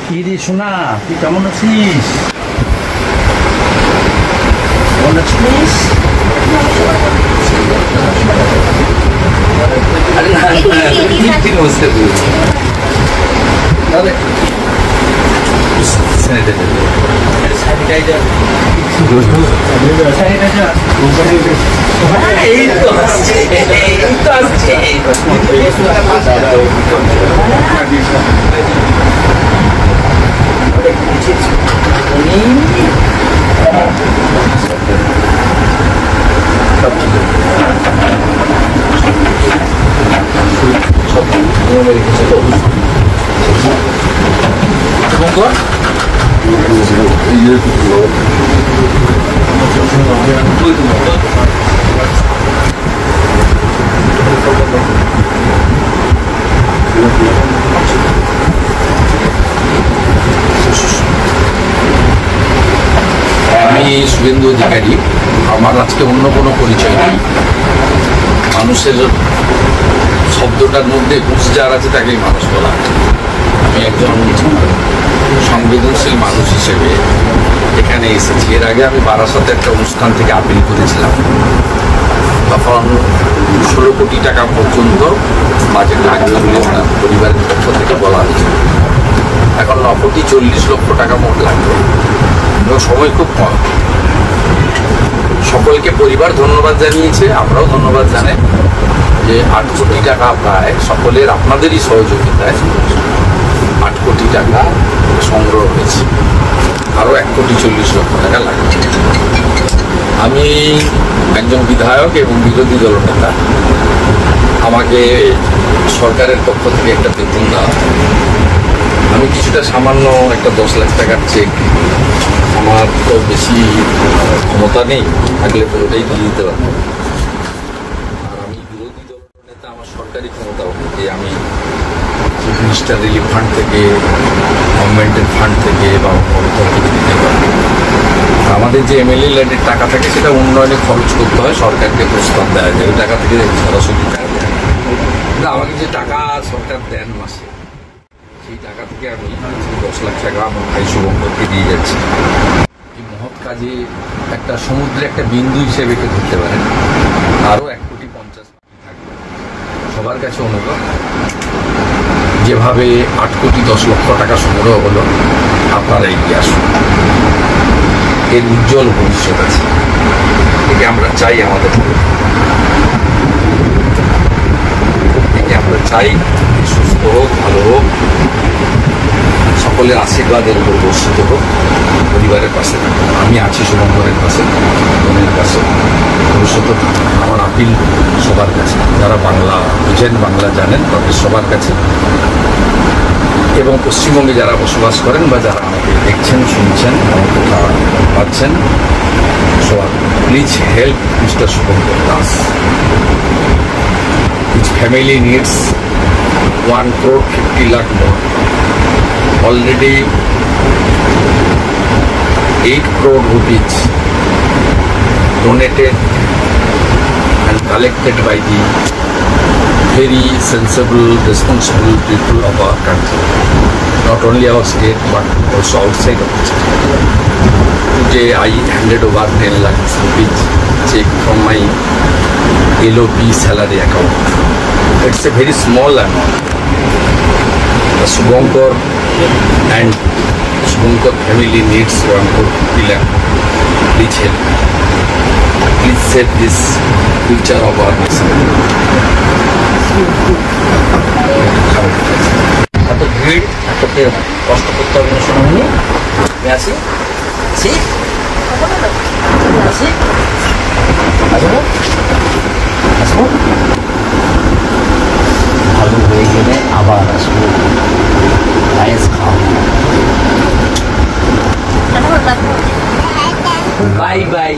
কি রে সোনা, তুই কেমন আছিস? কেমন আছিস? আরে না ঠিক বসতে তুই তাহলে এই তো আসছে, এই তো আসছে। আমি শুভেন্দু অধিকারী। আমার আজকে অন্য কোনো পরিচয় নেই। মানুষের শব্দটার মধ্যে যার আছে তাকেই মানুষ বলা। আমি একজন সংবেদনশীল মানুষ হিসেবে এখানে এসেছি। এর আগে আমি বারাসাতে একটা অনুষ্ঠান থেকে আপিল করেছিলাম। তখন 16 কোটি টাকা পর্যন্ত বাজেট লাগবে বলে ওনার পরিবারের পক্ষ থেকে বলা হয়েছিল। এখন 9 কোটি 40 লক্ষ টাকা মোট লাগবে এবং সময় খুব কম। সকলকে পরিবার ধন্যবাদ জানিয়েছে, আমরাও ধন্যবাদ জানাই যে 8 কোটি টাকা প্রায় সকলের আপনাদেরই সহযোগিতায় 8 কোটি টাকা সংগ্রহ হয়েছে। আরও 1 কোটি 40 লক্ষ টাকা লাগবে। আমি একজন বিধায়ক এবং বিরোধী দলনেতা। আমাকে সরকারের পক্ষ থেকে একটা বেতন দেওয়া। আমি কিছুটা সামান্য একটা 10 লাখ টাকার চেক, আমার তো বেশি ক্ষমতা নেই, থাকলে পুরোটাই দিয়ে দিতে পারবো। আর আমি বিরোধী দলের নেতা, আমার সরকারি ক্ষমতা যে আমি চিফ মিনিস্টার রিলিফ ফান্ড থেকে, গভর্নমেন্টের ফান্ড থেকে বা অন্য থেকে দিতে পারবো। আমাদের যে এমএলএ ল্যান্ডের টাকা থাকে সেটা উন্নয়নে খরচ করতে হয়, সরকারকে প্রস্তাব দেয় যে ওই টাকা থেকে সরাসরি টাকা দেয়। কিন্তু আমাকে যে টাকা সরকার দেন মাসে, সেই টাকা থেকে আমি 10 লাখ টাকা আমার ভাই শুভঙ্করকে দিয়ে যাচ্ছি। এই মহৎ কাজে একটা সমুদ্রে একটা বিন্দু হিসেবে কেউ ধরতে পারেন। আরও 1 কোটি 50 থাকবে। সবার কাছে অনুরোধ, যেভাবে 8 কোটি 10 লক্ষ টাকা সংগ্রহ হলো, আপনারা এগিয়ে আসুন। এর উজ্জ্বল ভবিষ্যৎ আছে, একে আমরা চাই আমাদের। একে আমরা চাই সুস্থ হোক, ভালো হোক, সকলের আশীর্বাদের উপর বর্ষিত হোক, পরিবারের পাশে থাকুন। আমি আছি শুভঙ্করের পাশে, বোনের পাশে, ভবিষ্যতে আমার আপিল সবার কাছে, যারা বাংলা বুঝেন, বাংলা জানেন, তাদের সবার কাছে, এবং পশ্চিমবঙ্গে যারা বসবাস করেন বা যারা আমাকে দেখছেন, শুনছেন, আমাকে পাচ্ছেন, সবার please help mister Shubhankar Das. His family needs 1 crore 50 lakh more. Already 8 crore rupees donated and collected by the very sensible, responsible people of our country. Not only our state but also outside of the state. Today I handed over 10 lakh rupees check from my LOP salary account. It's a very small amount. Shubhankar and Shubhankar family needs 1 crore 50 lakh. Please help. Please save this future of our nation. এত ভিড়, এতকে কষ্ট করতে হবে না শোনামনি। আমি আসি আসি আসি আসবো আসবো, ভালো হয়ে গেলে আবার আসবো, আইস খাও। Bye bye.